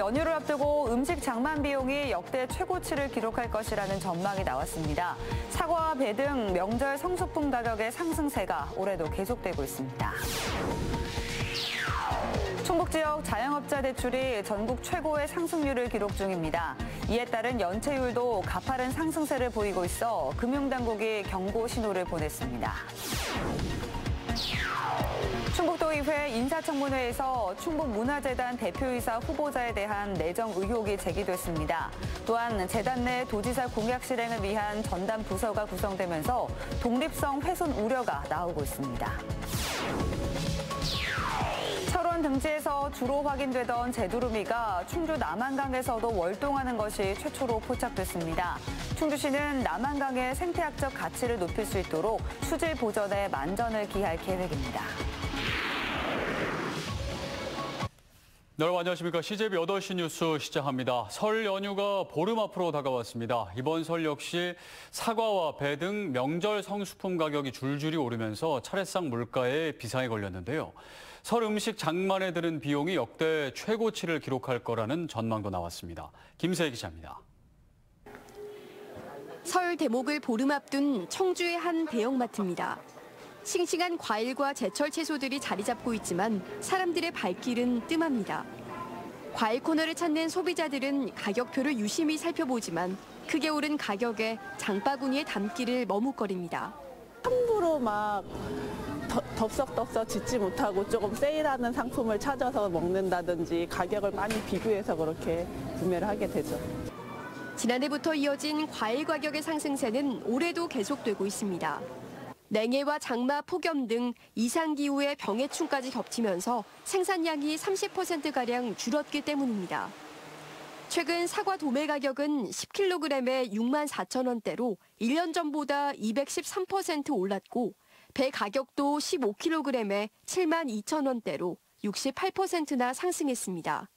연휴를 앞두고 음식 장만 비용이 역대 최고치를 기록할 것이라는 전망이 나왔습니다. 사과와 배 등 명절 성수품 가격의 상승세가 올해도 계속되고 있습니다. 충북 지역 자영업자 대출이 전국 최고의 상승률을 기록 중입니다. 이에 따른 연체율도 가파른 상승세를 보이고 있어 금융당국이 경고 신호를 보냈습니다. 충북도의회 인사청문회에서 충북문화재단 대표이사 후보자에 대한 내정 의혹이 제기됐습니다. 또한 재단 내 도지사 공약 실행을 위한 전담 부서가 구성되면서 독립성 훼손 우려가 나오고 있습니다. 철원 등지에서 주로 확인되던 제두루미가 충주 남한강에서도 월동하는 것이 최초로 포착됐습니다. 충주시는 남한강의 생태학적 가치를 높일 수 있도록 수질 보전에 만전을 기할 계획입니다. 여러분 안녕하십니까. CJB 8시 뉴스 시작합니다. 설 연휴가 보름 앞으로 다가왔습니다. 이번 설 역시 사과와 배 등 명절 성수품 가격이 줄줄이 오르면서 차례상 물가에 비상이 걸렸는데요. 설 음식 장만에 드는 비용이 역대 최고치를 기록할 거라는 전망도 나왔습니다. 김세희 기자입니다. 설 대목을 보름 앞둔 청주의 한 대형마트입니다. 싱싱한 과일과 제철 채소들이 자리 잡고 있지만 사람들의 발길은 뜸합니다. 과일 코너를 찾는 소비자들은 가격표를 유심히 살펴보지만 크게 오른 가격에 장바구니에 담기를 머뭇거립니다. 함부로 막 덥석덥석 짓지 못하고 조금 세일하는 상품을 찾아서 먹는다든지 가격을 많이 비교해서 그렇게 구매를 하게 되죠. 지난해부터 이어진 과일 가격의 상승세는 올해도 계속되고 있습니다. 냉해와 장마, 폭염 등 이상기후의 병해충까지 겹치면서 생산량이 30%가량 줄었기 때문입니다. 최근 사과 도매 가격은 10kg에 64,000원대로 1년 전보다 213% 올랐고 배 가격도 15kg에 72,000원대로 68%나 상승했습니다.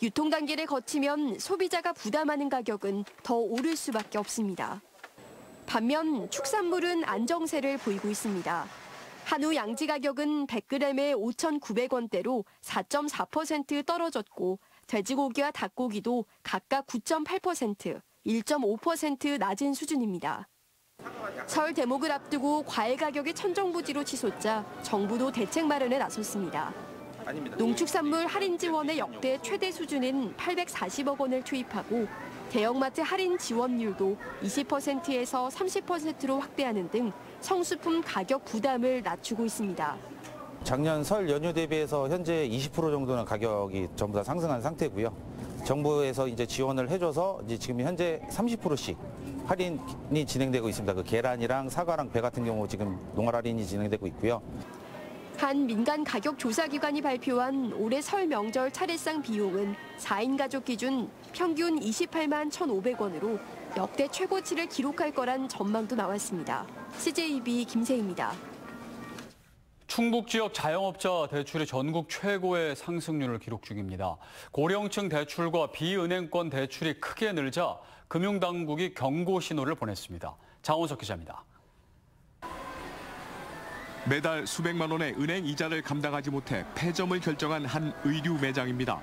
유통 단계를 거치면 소비자가 부담하는 가격은 더 오를 수밖에 없습니다. 반면 축산물은 안정세를 보이고 있습니다. 한우 양지 가격은 100g에 5,900원대로 4.4% 떨어졌고 돼지고기와 닭고기도 각각 9.8%, 1.5% 낮은 수준입니다. 설 대목을 앞두고 과일 가격이 천정부지로 치솟자 정부도 대책 마련에 나섰습니다. 농축산물 할인 지원의 역대 최대 수준인 840억 원을 투입하고 대형마트 할인 지원율도 20%에서 30%로 확대하는 등 성수품 가격 부담을 낮추고 있습니다. 작년 설 연휴 대비해서 현재 20% 정도는 가격이 전부 다 상승한 상태고요. 정부에서 이제 지원을 해줘서 이제 지금 현재 30%씩 할인이 진행되고 있습니다. 그 계란이랑 사과랑 배 같은 경우 지금 농활 할인이 진행되고 있고요. 한 민간 가격 조사 기관이 발표한 올해 설 명절 차례상 비용은 4인 가족 기준 평균 28만 1,500원으로 역대 최고치를 기록할 거란 전망도 나왔습니다. CJB 김세희입니다. 충북 지역 자영업자 대출이 전국 최고의 상승률을 기록 중입니다. 고령층 대출과 비은행권 대출이 크게 늘자 금융당국이 경고 신호를 보냈습니다. 장원석 기자입니다. 매달 수백만 원의 은행 이자를 감당하지 못해 폐점을 결정한 한 의류 매장입니다.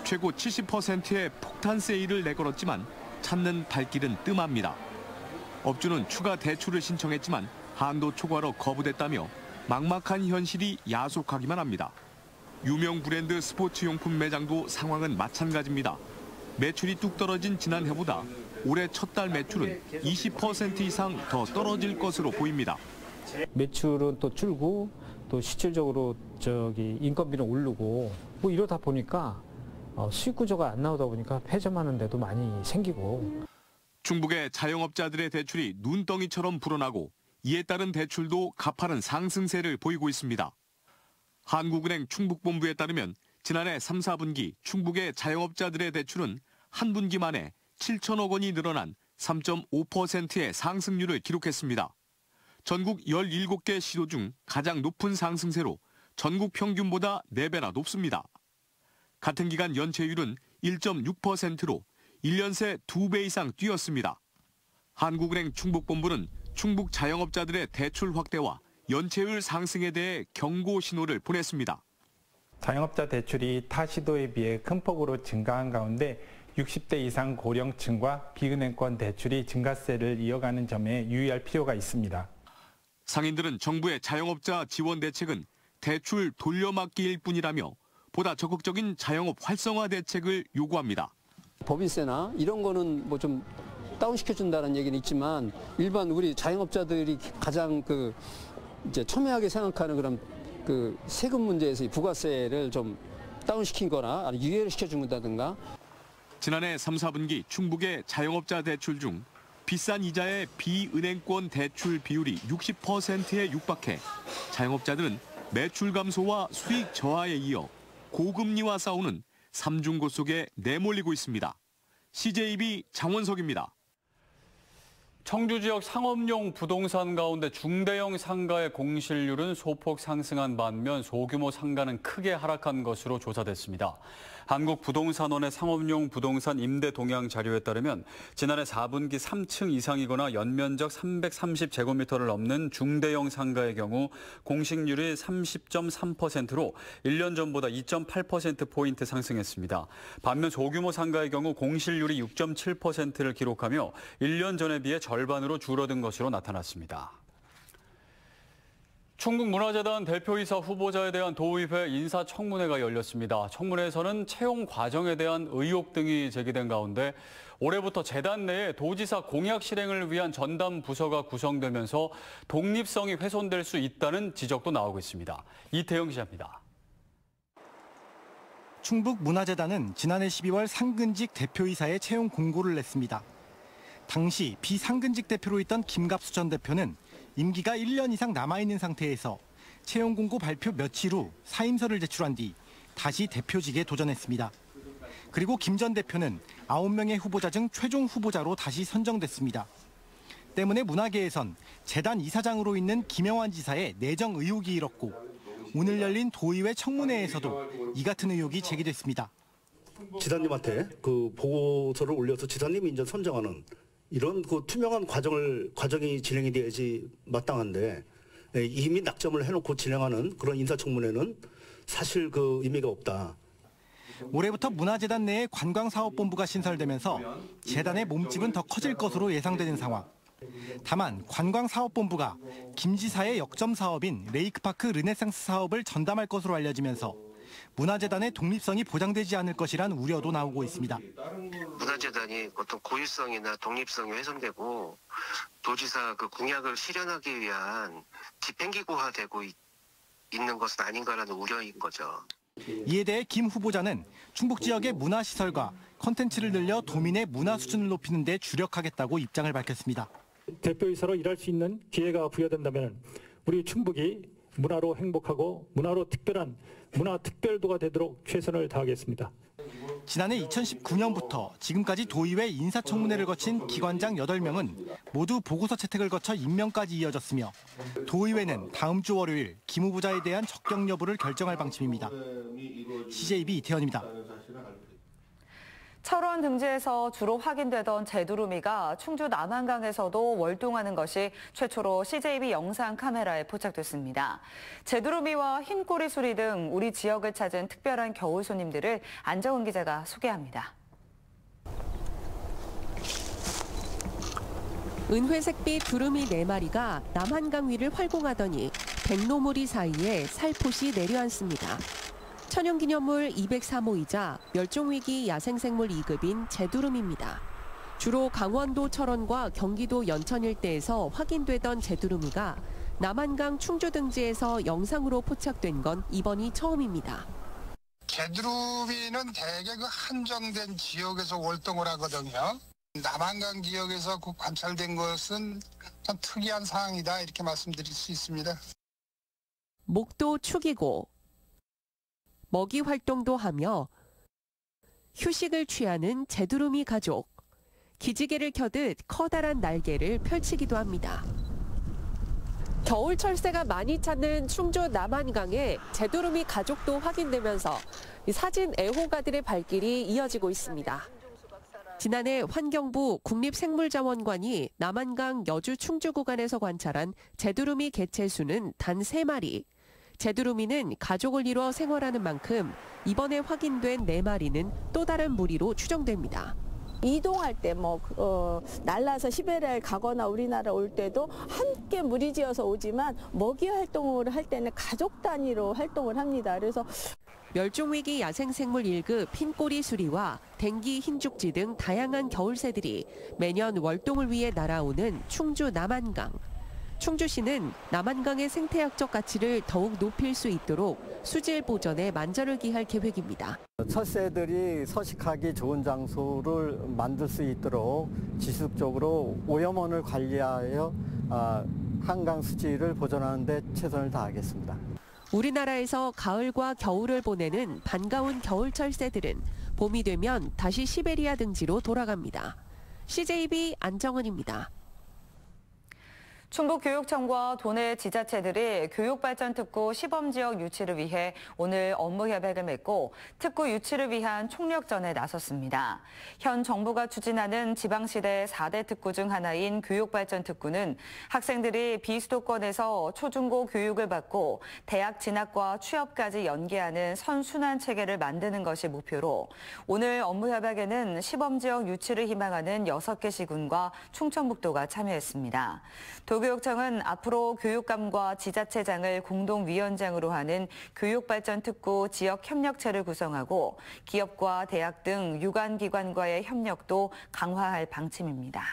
최고 70%의 폭탄 세일을 내걸었지만 찾는 발길은 뜸합니다. 업주는 추가 대출을 신청했지만 한도 초과로 거부됐다며 막막한 현실이 야속하기만 합니다. 유명 브랜드 스포츠용품 매장도 상황은 마찬가지입니다. 매출이 뚝 떨어진 지난해보다 올해 첫 달 매출은 20% 이상 더 떨어질 것으로 보입니다. 매출은 또 줄고 또 실질적으로 인건비는 오르고 뭐 이러다 보니까 수익 구조가 안 나오다 보니까 폐점하는 데도 많이 생기고. 충북의 자영업자들의 대출이 눈덩이처럼 불어나고 이에 따른 대출도 가파른 상승세를 보이고 있습니다. 한국은행 충북본부에 따르면 지난해 3, 4분기 충북의 자영업자들의 대출은 한 분기 만에 7천억 원이 늘어난 3.5%의 상승률을 기록했습니다. 전국 17개 시도 중 가장 높은 상승세로 전국 평균보다 4배나 높습니다. 같은 기간 연체율은 1.6%로 1년 새 2배 이상 뛰었습니다. 한국은행 충북본부는 충북 자영업자들의 대출 확대와 연체율 상승에 대해 경고 신호를 보냈습니다. 자영업자 대출이 타 시도에 비해 큰 폭으로 증가한 가운데 60대 이상 고령층과 비은행권 대출이 증가세를 이어가는 점에 유의할 필요가 있습니다. 상인들은 정부의 자영업자 지원 대책은 대출 돌려막기일 뿐이라며 보다 적극적인 자영업 활성화 대책을 요구합니다. 법인세나 이런 거는 뭐 좀 다운시켜준다는 얘기는 있지만 일반 우리 자영업자들이 가장 이제 첨예하게 생각하는 그런 세금 문제에서 부가세를 좀 다운시킨 거나 유예를 시켜준다든가. 지난해 3, 4분기 충북의 자영업자 대출 중 비싼 이자의 비은행권 대출 비율이 60%에 육박해 자영업자들은 매출 감소와 수익 저하에 이어 고금리와 싸우는 삼중고 속에 내몰리고 있습니다. CJB 장원석입니다. 청주 지역 상업용 부동산 가운데 중대형 상가의 공실률은 소폭 상승한 반면 소규모 상가는 크게 하락한 것으로 조사됐습니다. 한국부동산원의 상업용 부동산 임대 동향 자료에 따르면 지난해 4분기 3층 이상이거나 연면적 330제곱미터를 넘는 중대형 상가의 경우 공실률이 30.3%로 1년 전보다 2.8%포인트 상승했습니다. 반면 소규모 상가의 경우 공실률이 6.7%를 기록하며 1년 전에 비해 절반으로 줄어든 것으로 나타났습니다. 충북문화재단 대표이사 후보자에 대한 도의회 인사청문회가 열렸습니다. 청문회에서는 채용 과정에 대한 의혹 등이 제기된 가운데 올해부터 재단 내에 도지사 공약 실행을 위한 전담 부서가 구성되면서 독립성이 훼손될 수 있다는 지적도 나오고 있습니다. 이태영 기자입니다. 충북문화재단은 지난해 12월 상근직 대표이사의 채용 공고를 냈습니다. 당시 비상근직 대표로 있던 김갑수 전 대표는 임기가 1년 이상 남아있는 상태에서 채용 공고 발표 며칠 후 사임서를 제출한 뒤 다시 대표직에 도전했습니다. 그리고 김 전 대표는 9명의 후보자 중 최종 후보자로 다시 선정됐습니다. 때문에 문화계에선 재단 이사장으로 있는 김영환 지사의 내정 의혹이 일었고 오늘 열린 도의회 청문회에서도 이 같은 의혹이 제기됐습니다. 지사님한테 그 보고서를 올려서 지사님이 이제 선정하는 이런 투명한 과정이 진행이 돼야지 마땅한데 이미 낙점을 해놓고 진행하는 그런 인사청문회는 사실 의미가 없다. 올해부터 문화재단 내에 관광사업본부가 신설되면서 재단의 몸집은 더 커질 것으로 예상되는 상황. 다만 관광사업본부가 김 지사의 역점 사업인 레이크파크 르네상스 사업을 전담할 것으로 알려지면서 문화재단의 독립성이 보장되지 않을 것이란 우려도 나오고 있습니다. 문화재단이 어떤 고유성이나 독립성이 훼손되고 도지사 공약을 실현하기 위한 집행기구화되고 있는 것은 아닌가라는 우려인 거죠. 이에 대해 김 후보자는 충북 지역의 문화시설과 콘텐츠를 늘려 도민의 문화 수준을 높이는 데 주력하겠다고 입장을 밝혔습니다. 대표이사로 일할 수 있는 기회가 부여된다면 우리 충북이 문화로 행복하고 문화로 특별한 문화 특별도가 되도록 최선을 다하겠습니다. 지난해 2019년부터 지금까지 도의회 인사청문회를 거친 기관장 8명은 모두 보고서 채택을 거쳐 임명까지 이어졌으며 도의회는 다음 주 월요일 김 후보자에 대한 적격 여부를 결정할 방침입니다. CJB 이태현입니다. 철원 등지에서 주로 확인되던 제두루미가 충주 남한강에서도 월동하는 것이 최초로 CJB 영상 카메라에 포착됐습니다. 제두루미와 흰 꼬리수리 등 우리 지역을 찾은 특별한 겨울 손님들을 안정훈 기자가 소개합니다. 은회색빛 두루미 4마리가 남한강 위를 활공하더니 백로무리 사이에 살포시 내려앉습니다. 천연기념물 203호이자 멸종위기 야생생물 2급인 제두루미입니다. 주로 강원도 철원과 경기도 연천 일대에서 확인되던 제두루미가 남한강 충주 등지에서 영상으로 포착된 건 이번이 처음입니다. 제두루미는 대개 한정된 지역에서 월동을 하거든요. 남한강 지역에서 관찰된 것은 참 특이한 사항이다 이렇게 말씀드릴 수 있습니다. 목도 축이고 먹이 활동도 하며 휴식을 취하는 제두루미 가족. 기지개를 켜듯 커다란 날개를 펼치기도 합니다. 겨울 철새가 많이 찾는 충주 남한강에 제두루미 가족도 확인되면서 사진 애호가들의 발길이 이어지고 있습니다. 지난해 환경부 국립생물자원관이 남한강 여주 충주 구간에서 관찰한 제두루미 개체수는 단 3마리. 제두루미는 가족을 이뤄 생활하는 만큼 이번에 확인된 4마리는 또 다른 무리로 추정됩니다. 이동할 때 날라서 시베리아에 가거나 우리나라 올 때도 함께 무리지어서 오지만 먹이 활동을 할 때는 가족 단위로 활동을 합니다. 그래서 멸종위기 야생생물 1급 흰꼬리 수리와 댕기 흰죽지 등 다양한 겨울새들이 매년 월동을 위해 날아오는 충주 남한강. 충주시는 남한강의 생태학적 가치를 더욱 높일 수 있도록 수질 보전에 만전을 기할 계획입니다. 철새들이 서식하기 좋은 장소를 만들 수 있도록 지속적으로 오염원을 관리하여 한강 수질을 보존하는 데 최선을 다하겠습니다. 우리나라에서 가을과 겨울을 보내는 반가운 겨울철 새들은 봄이 되면 다시 시베리아 등지로 돌아갑니다. CJB 안정은입니다. 충북교육청과 도내 지자체들이 교육발전특구 시범지역 유치를 위해 오늘 업무 협약을 맺고 특구 유치를 위한 총력전에 나섰습니다. 현 정부가 추진하는 지방시대 4대 특구 중 하나인 교육발전특구는 학생들이 비수도권에서 초중고 교육을 받고 대학 진학과 취업까지 연계하는 선순환 체계를 만드는 것이 목표로 오늘 업무 협약에는 시범지역 유치를 희망하는 6개 시군과 충청북도가 참여했습니다. 도교육청은 앞으로 교육감과 지자체장을 공동위원장으로 하는 교육발전특구 지역협력체를 구성하고 기업과 대학 등 유관기관과의 협력도 강화할 방침입니다.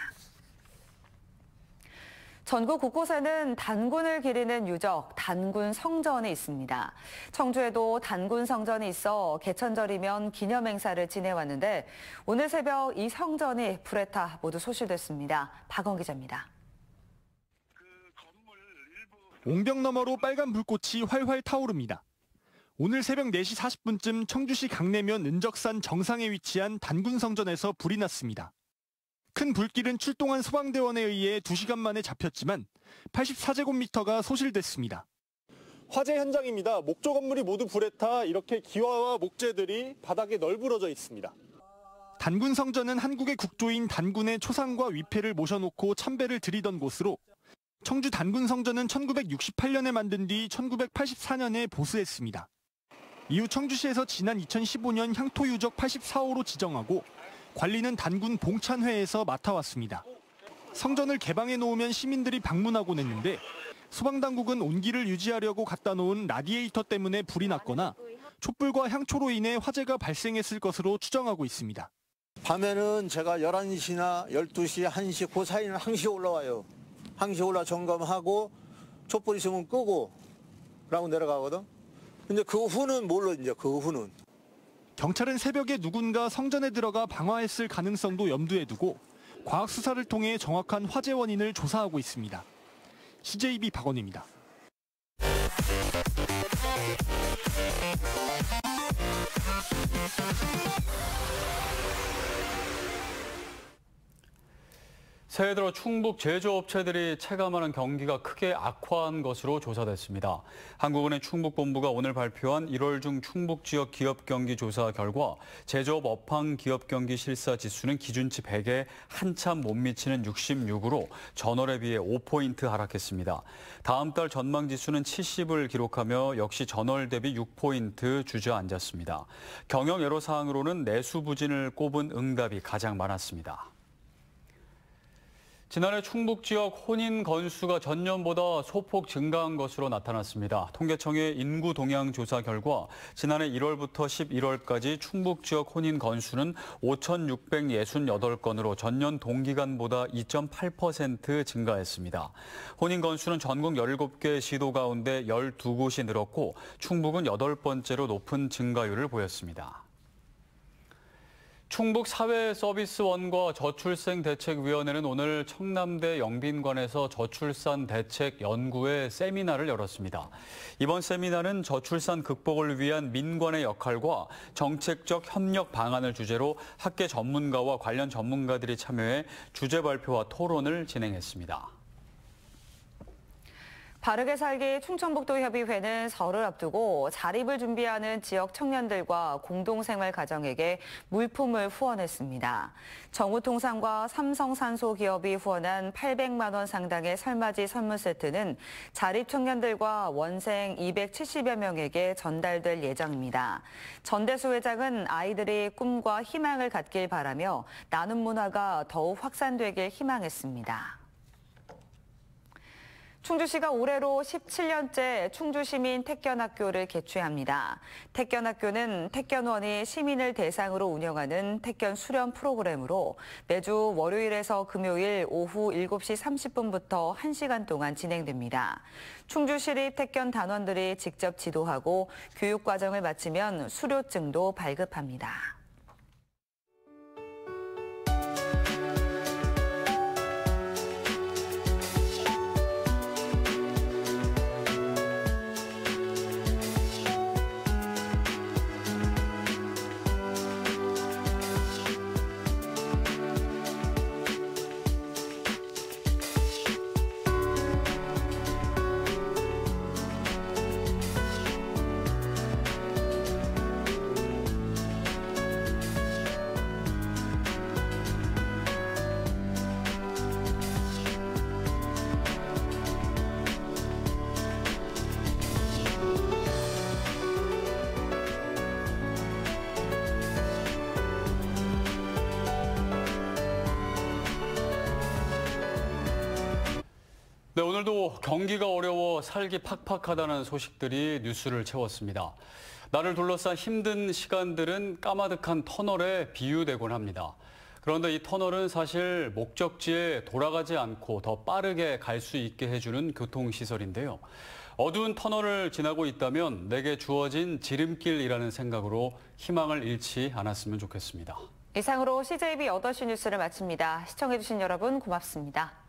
전국 곳곳에는 단군을 기리는 유적, 단군 성전이 있습니다. 청주에도 단군 성전이 있어 개천절이면 기념행사를 지내왔는데 오늘 새벽 이 성전이 불에 타 모두 소실됐습니다. 박원 기자입니다. 옹벽 너머로 빨간 불꽃이 활활 타오릅니다. 오늘 새벽 4시 40분쯤 청주시 강내면 은적산 정상에 위치한 단군 성전에서 불이 났습니다. 큰 불길은 출동한 소방대원에 의해 2시간 만에 잡혔지만 84제곱미터가 소실됐습니다. 화재 현장입니다. 목조 건물이 모두 불에 타 이렇게 기와와 목재들이 바닥에 널브러져 있습니다. 단군 성전은 한국의 국조인 단군의 초상과 위패를 모셔놓고 참배를 드리던 곳으로 청주 단군 성전은 1968년에 만든 뒤 1984년에 보수했습니다. 이후 청주시에서 지난 2015년 향토유적 84호로 지정하고 관리는 단군 봉찬회에서 맡아왔습니다. 성전을 개방해 놓으면 시민들이 방문하곤 했는데 소방당국은 온기를 유지하려고 갖다 놓은 라디에이터 때문에 불이 났거나 촛불과 향초로 인해 화재가 발생했을 것으로 추정하고 있습니다. 밤에는 제가 11시나 12시, 1시 그 사이는 항시 올라와요. 항시 올라 점검하고 촛불 있으면 끄고 그러고 내려가거든. 근데 그 후는 몰라 이제 그 후는. 경찰은 새벽에 누군가 성전에 들어가 방화했을 가능성도 염두에 두고 과학 수사를 통해 정확한 화재 원인을 조사하고 있습니다. CJB 박원입니다. 새해 들어 충북 제조업체들이 체감하는 경기가 크게 악화한 것으로 조사됐습니다. 한국은행 충북본부가 오늘 발표한 1월 중 충북 지역 기업 경기 조사 결과 제조업 업황 기업 경기 실사 지수는 기준치 100에 한참 못 미치는 66으로 전월에 비해 5포인트 하락했습니다. 다음 달 전망 지수는 70을 기록하며 역시 전월 대비 6포인트 주저앉았습니다. 경영 애로 사항으로는 내수 부진을 꼽은 응답이 가장 많았습니다. 지난해 충북 지역 혼인 건수가 전년보다 소폭 증가한 것으로 나타났습니다. 통계청의 인구 동향 조사 결과 지난해 1월부터 11월까지 충북 지역 혼인 건수는 5,668건으로 전년 동기간보다 2.8% 증가했습니다. 혼인 건수는 전국 17개 시도 가운데 12곳이 늘었고 충북은 8번째로 높은 증가율을 보였습니다. 충북 사회서비스원과 저출생대책위원회는 오늘 청남대 영빈관에서 저출산 대책 연구회 세미나를 열었습니다. 이번 세미나는 저출산 극복을 위한 민관의 역할과 정책적 협력 방안을 주제로 학계 전문가와 관련 전문가들이 참여해 주제 발표와 토론을 진행했습니다. 바르게 살기 충청북도협의회는 설을 앞두고 자립을 준비하는 지역 청년들과 공동생활 가정에게 물품을 후원했습니다. 정우통상과 삼성산소기업이 후원한 800만 원 상당의 설맞이 선물 세트는 자립 청년들과 원생 270여 명에게 전달될 예정입니다. 전대수 회장은 아이들이 꿈과 희망을 갖길 바라며 나눔 문화가 더욱 확산되길 희망했습니다. 충주시가 올해로 17년째 충주시민 택견학교를 개최합니다. 택견학교는 택견원이 시민을 대상으로 운영하는 택견 수련 프로그램으로 매주 월요일에서 금요일 오후 7시 30분부터 1시간 동안 진행됩니다. 충주시립 택견 단원들이 직접 지도하고 교육 과정을 마치면 수료증도 발급합니다. 네, 오늘도 경기가 어려워 살기 팍팍하다는 소식들이 뉴스를 채웠습니다. 나를 둘러싼 힘든 시간들은 까마득한 터널에 비유되곤 합니다. 그런데 이 터널은 사실 목적지에 돌아가지 않고 더 빠르게 갈 수 있게 해주는 교통시설인데요. 어두운 터널을 지나고 있다면 내게 주어진 지름길이라는 생각으로 희망을 잃지 않았으면 좋겠습니다. 이상으로 CJB 8시 뉴스를 마칩니다. 시청해주신 여러분 고맙습니다.